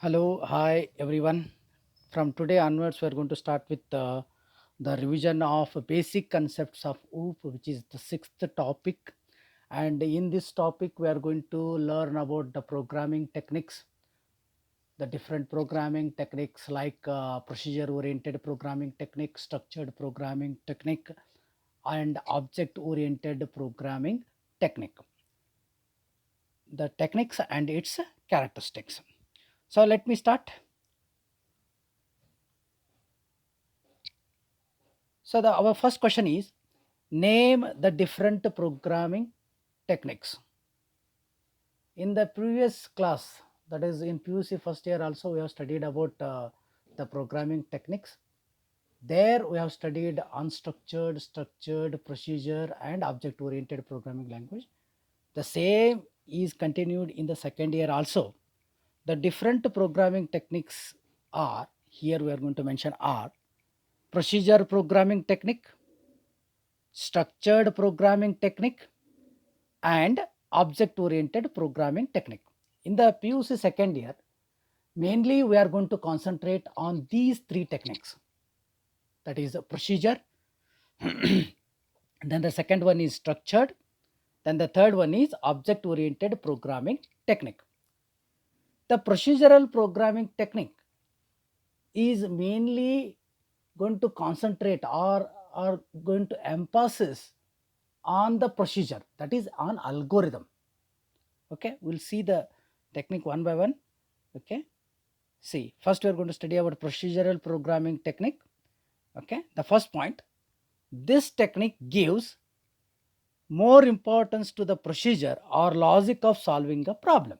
Hello, hi everyone. From today onwards, we are going to start with the revision of basic concepts of OOP, which is the sixth topic. And in this topic, we are going to learn about the programming techniques, the different programming techniques like procedure oriented programming technique, structured programming technique, and object oriented programming technique. The techniques and its characteristics. So, let me start. So our first question is, name the different programming techniques. In the previous class, that is in PUC first year also, we have studied about the programming techniques. There we have studied unstructured, structured, procedure and object oriented programming language. The same is continued in the second year also. The different programming techniques are, here we are going to mention, are procedure programming technique, structured programming technique, and object oriented programming technique. In the PUC second year, mainly we are going to concentrate on these three techniques, that is procedure, then the second one is structured, then the third one is object oriented programming technique. The procedural programming technique is mainly going to concentrate or going to emphasis on the procedure, that is on algorithm. Okay, we'll see the technique one by one. Okay, see, first we are going to study about procedural programming technique. Okay, the first point, this technique gives more importance to the procedure or logic of solving a problem.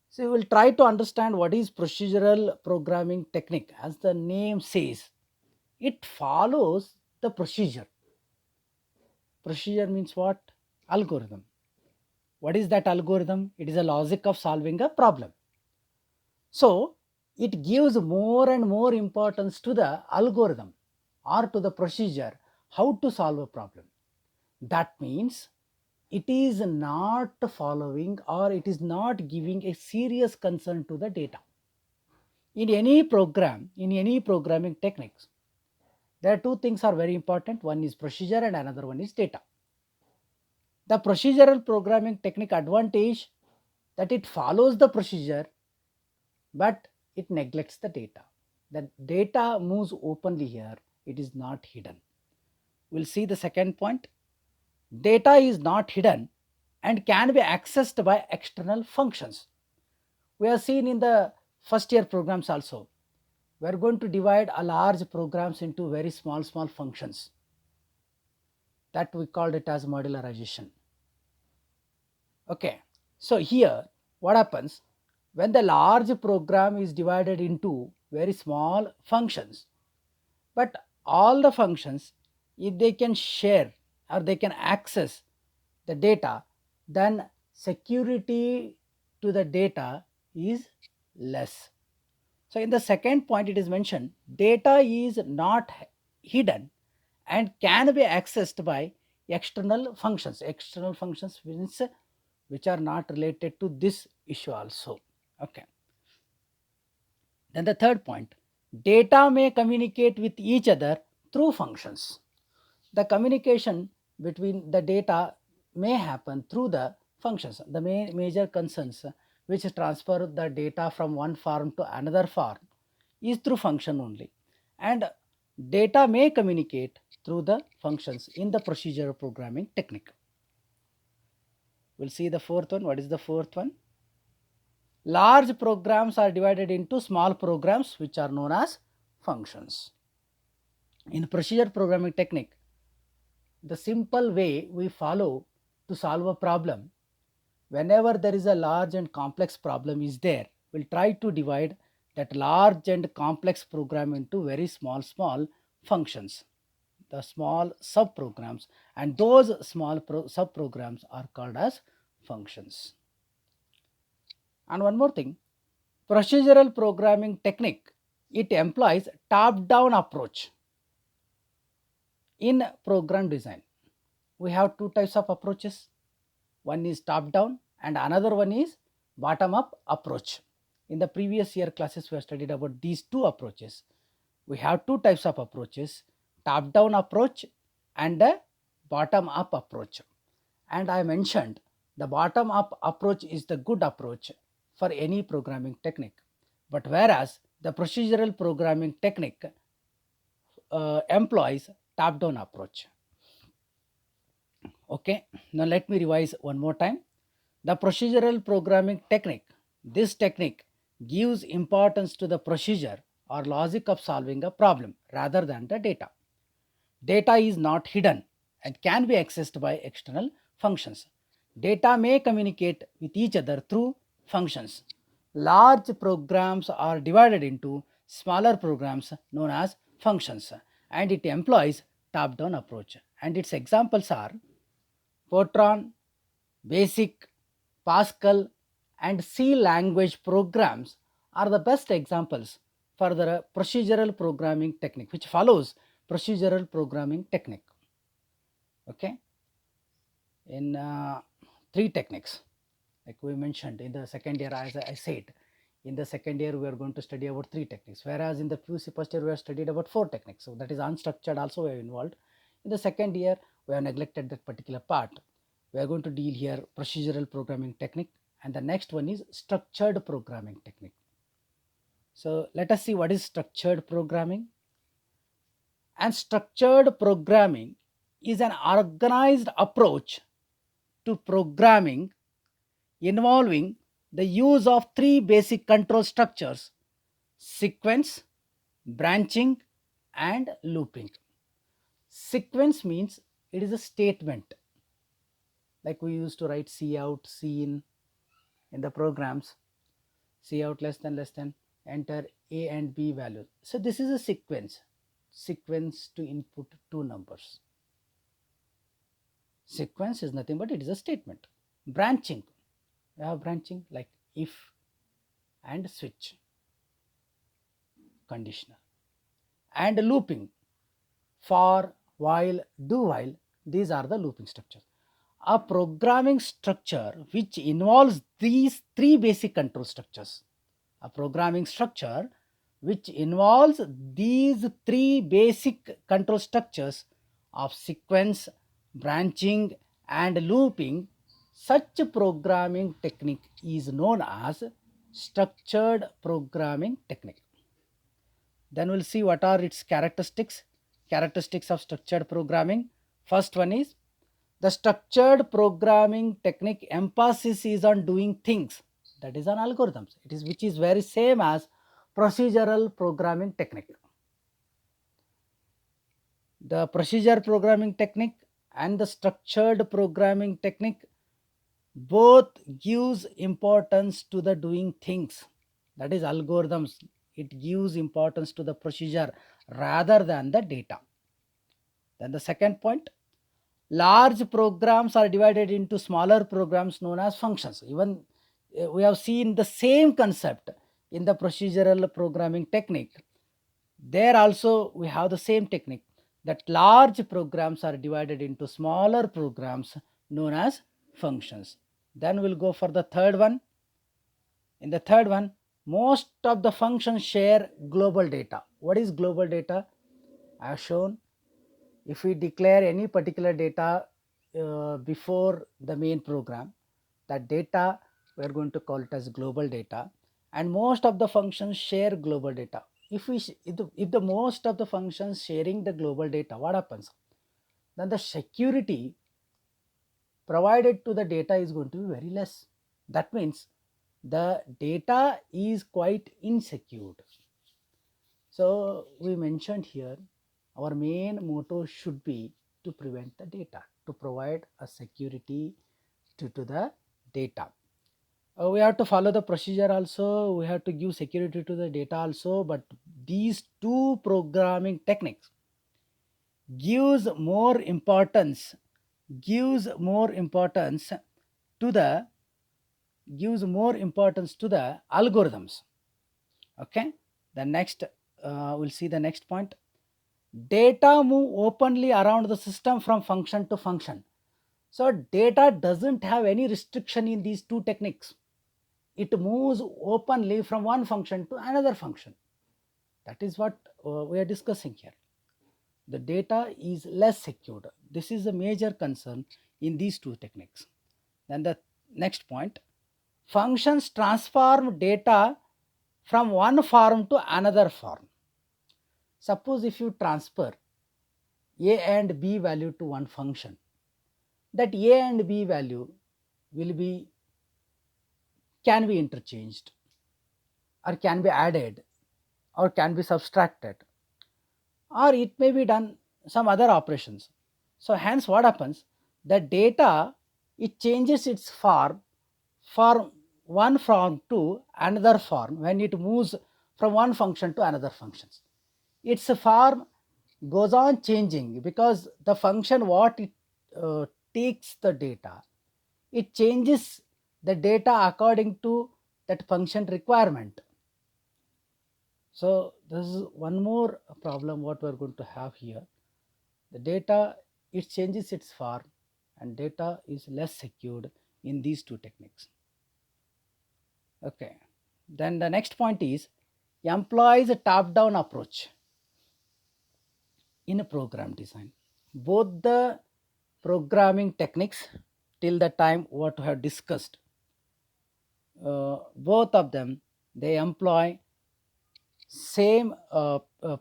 So we will try to understand what is procedural programming technique. As the name says, it follows the procedure. Procedure means what? Algorithm. What is that algorithm? It is a logic of solving a problem. So it gives more and more importance to the algorithm or to the procedure how to solve a problem. That means it is not following or it is not giving a serious concern to the data. In any program, in any programming techniques, there are two things are very important. One is procedure and another one is data. The procedural programming technique advantage that it follows the procedure, but it neglects the data. The data moves openly here, it is not hidden. We'll see the second point. Data is not hidden and can be accessed by external functions. We have seen in the first year programs also, we are going to divide a large programs into very small functions. That we called it as modularization. Okay, so here what happens, when the large program is divided into very small functions, but all the functions, if they can share or they can access the data, then security to the data is less. So in the second point it is mentioned, data is not hidden and can be accessed by external functions. External functions means which are not related to this issue also. Okay. Then the third point, data may communicate with each other through functions. The communication between the data may happen through the functions. The major concerns which transfer the data from one form to another form is through function only. And data may communicate through the functions in the procedural programming technique. We'll see the fourth one. What is the fourth one? Large programs are divided into small programs which are known as functions. In procedure programming technique, the simple way we follow to solve a problem, whenever there is a large and complex problem is there, we'll try to divide that large and complex program into very small functions, the small subprograms, and those small subprograms are called as functions. And one more thing, procedural programming technique, it employs top down approach. In program design, we have two types of approaches. One is top down and another one is bottom up approach. In the previous year classes, we have studied about these two approaches. We have two types of approaches, top down approach and a bottom up approach. And I mentioned the bottom up approach is the good approach for any programming technique. But whereas the procedural programming technique employs top down approach. Okay, now let me revise one more time. The procedural programming technique, this technique gives importance to the procedure or logic of solving a problem rather than the data. Data is not hidden and can be accessed by external functions. Data may communicate with each other through functions. Large programs are divided into smaller programs known as functions, and it employs top down approach. And its examples are Fortran, BASIC, Pascal, and C language programs are the best examples for the procedural programming technique, which follows procedural programming technique. Okay, in three techniques, like we mentioned in the second year, as I said, in the second year we are going to study about three techniques, whereas in the QC first year we have studied about four techniques. So that is unstructured also we have involved. In the second year we have neglected that particular part. We are going to deal here procedural programming technique, and the next one is structured programming technique. So let us see what is structured programming. And structured programming is an organized approach to programming involving the use of three basic control structures: sequence, branching, and looping. Sequence means it is a statement, like we used to write cout, cin in the programs. Cout less than, enter a and b values. So this is a sequence to input two numbers. Sequence is nothing but it is a statement. Branching, we have branching like if and switch, conditional. And looping, for, while, do while, these are the looping structures. A programming structure which involves these three basic control structures. A programming structure which involves these three basic control structures of sequence, branching, and looping, such programming technique is known as structured programming technique. Then we'll see what are its characteristics. Characteristics of structured programming. First one is the structured programming technique emphasis is on doing things, that is on algorithms. It is which is very same as procedural programming technique. The procedure programming technique and the structured programming technique both gives importance to the doing things, that is algorithms. It gives importance to the procedure rather than the data. Then the second point, large programs are divided into smaller programs known as functions. Even we have seen the same concept in the procedural programming technique. There also we have the same technique, that large programs are divided into smaller programs known as functions. Then we'll go for the third one. In the third one, most of the functions share global data. What is global data? I have shown, if we declare any particular data before the main program, that data we are going to call it as global data, and most of the functions share global data. If the most of the functions sharing the global data, what happens? Then the security provided to the data is going to be very less. That means the data is quite insecure. So we mentioned here, our main motto should be to prevent the data, to provide a security to the data. We have to follow the procedure also, we have to give security to the data also, but these two programming techniques gives more importance to the algorithms. Okay, the next we'll see the next point. Data move openly around the system from function to function. So data doesn't have any restriction in these two techniques. it moves openly from one function to another function. That is what we are discussing here. The data is less secured. This is a major concern in these two techniques. Then the next point, functions transform data from one form to another form. Suppose if you transfer a and b value to one function, that a and b value will be can be interchanged, or can be added, or can be subtracted, or it may be done some other operations. So hence what happens, the data, it changes its form from one form to another form when it moves from one function to another functions. Its form goes on changing because the function what it takes the data, it changes the data according to that function requirement. So this is one more problem what we are going to have here. The data, it changes its form, and data is less secured in these two techniques. Okay, then the next point is employs a top-down approach in a program design. Both the programming techniques till the time what we have discussed, both of them, they employ same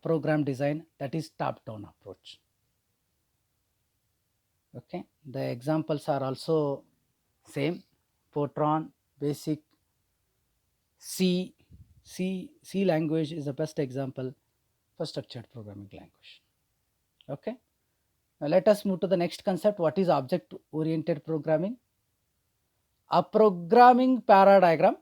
program design, that is top-down approach. Okay, the examples are also same: Fortran, Basic, C. C language is the best example for structured programming language. Okay, now let us move to the next concept. What is object oriented programming? A programming paradigm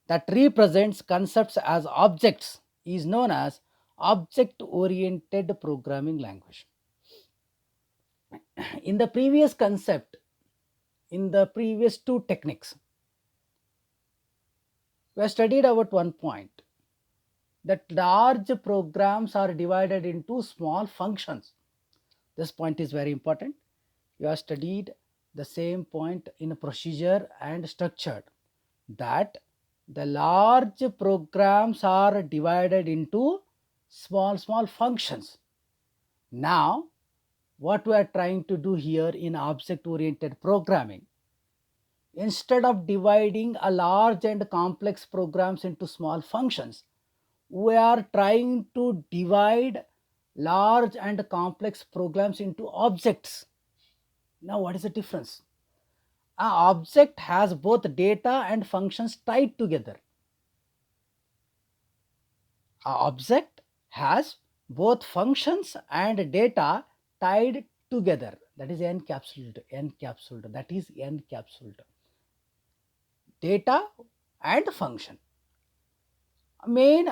that represents concepts as objects is known as object oriented programming language. In the previous concept, in the previous two techniques, we have studied about one point, that large programs are divided into small functions. This point is very important. You have studied the same point in procedure and structured, that the large programs are divided into small functions. Now what we are trying to do here in object oriented programming, instead of dividing a large and complex programs into small functions, we are trying to divide large and complex programs into objects. Now what is the difference? An object has both data and functions tied together. An object has both functions and data tied together. That is encapsulated. That is encapsulated. Data and function. Main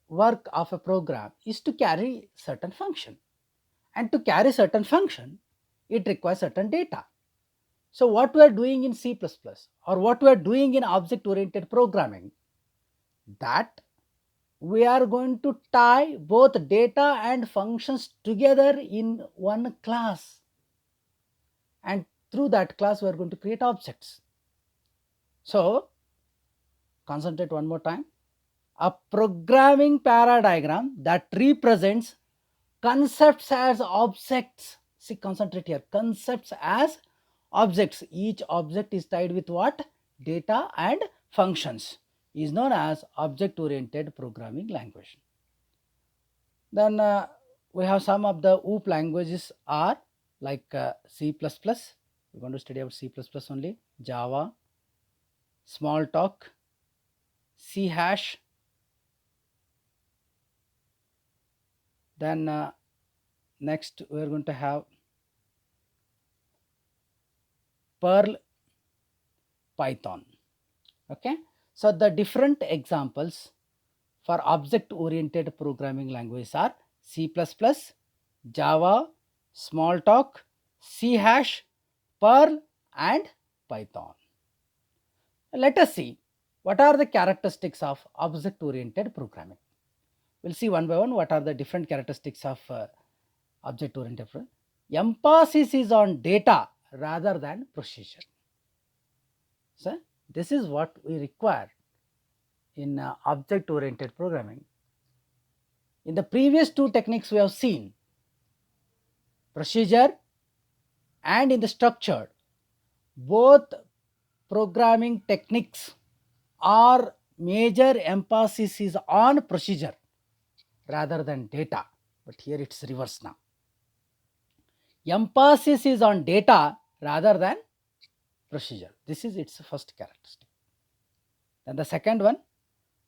work of a program is to carry certain function, and to carry certain function, it requires certain data. So what we are doing in C++ or what we are doing in object oriented programming, that we are going to tie both data and functions together in one class, and through that class we are going to create objects. So concentrate one more time. A programming paradigm that represents concepts as objects. See, concentrate here. Concepts as objects. Each object is tied with what? Data and functions, is known as object oriented programming language. Then we have some of the OOP languages are like C++. We're going to study about C++ only. Java, Smalltalk, C hash. Then next we are going to have Perl, Python. Okay, so the different examples for object oriented programming languages are C++, Java, Smalltalk, C hash, Perl and Python. Let us see what are the characteristics of object oriented programming. We'll see one by one what are the different characteristics of object oriented programming. Emphasis is on data rather than procedure. So This is what we require in object oriented programming. In the previous two techniques we have seen, procedure and in the structured, both programming techniques are major emphasis is on procedure rather than data, but here it's reverse now. Emphasis is on data rather than procedure. This is its first characteristic. Then the second one,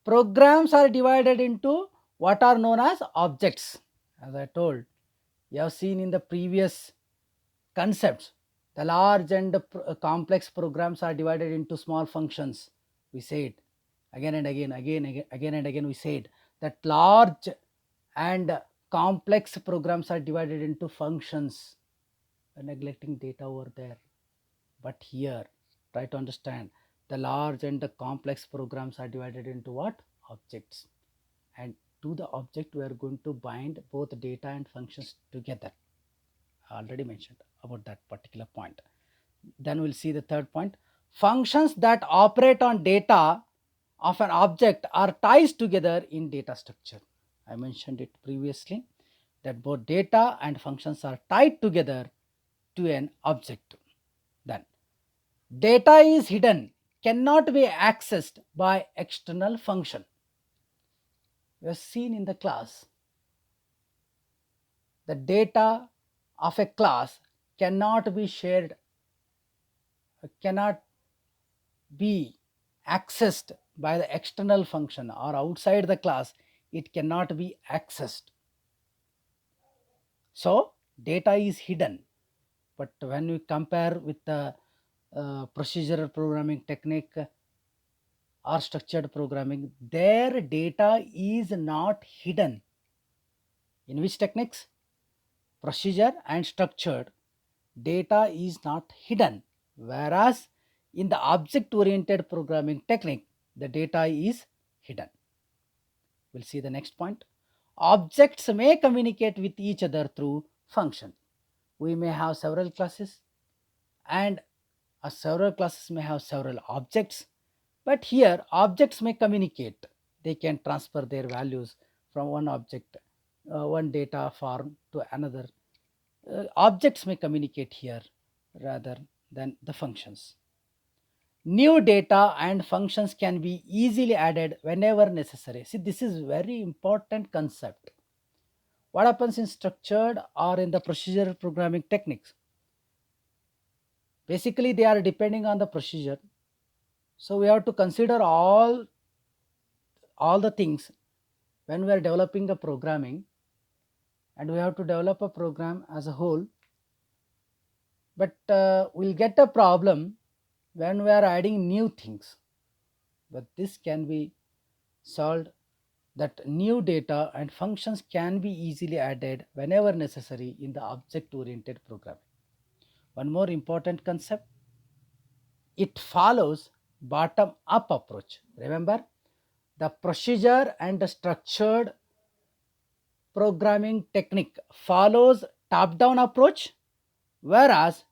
programs are divided into what are known as objects. As I told, you have seen in the previous concepts, the large and complex programs are divided into small functions. We said again and again and again we said that large and complex programs are divided into functions. We're neglecting data over there. But here, try to understand, the large and the complex programs are divided into what? Objects. And to the object, we are going to bind both data and functions together. I already mentioned about that particular point. Then we'll see the third point. Functions that operate on data of an object are ties together in data structure. I mentioned it previously that both data and functions are tied together to an object. Then data is hidden, cannot be accessed by external function. We have seen in the class the data of a class cannot be shared, cannot be accessed by the external function, or outside the class it cannot be accessed. So data is hidden. But when we compare with the procedural programming technique or structured programming, their data is not hidden. In which techniques? Procedure and structured, data is not hidden, whereas in the object oriented programming technique, the data is hidden. We'll see the next point. Objects may communicate with each other through function. We may have several classes, and several classes may have several objects, but here objects may communicate. They can transfer their values from one object, one data form to another. Objects may communicate here rather than the functions. New data and functions can be easily added whenever necessary. See, this is very important concept. What happens in structured or in the procedural programming techniques? Basically, they are depending on the procedure. So we have to consider all the things when we are developing a programming, and we have to develop a program as a whole. But we'll get a problem when we are adding new things. But this can be solved, that new data and functions can be easily added whenever necessary in the object oriented programming. One more important concept, it follows bottom up approach. Remember, the procedure and the structured programming technique follows top down approach, whereas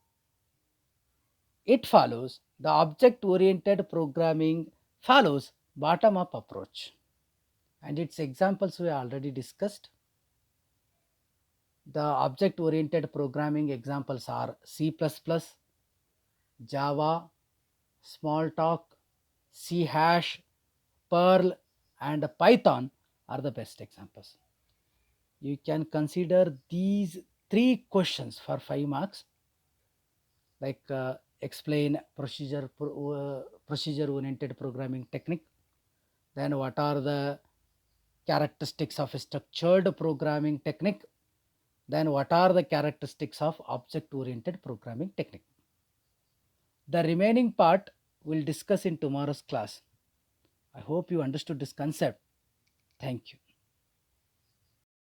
it follows the object oriented programming follows bottom up approach. And its examples we already discussed. The object oriented programming examples are C++, Java, Smalltalk, C#, Perl, and Python are the best examples. You can consider these 3 questions for 5 marks, like explain procedure oriented programming technique, then what are the characteristics of a structured programming technique, then what are the characteristics of object oriented programming technique. The remaining part we'll discuss in tomorrow's class. I hope you understood this concept. Thank you.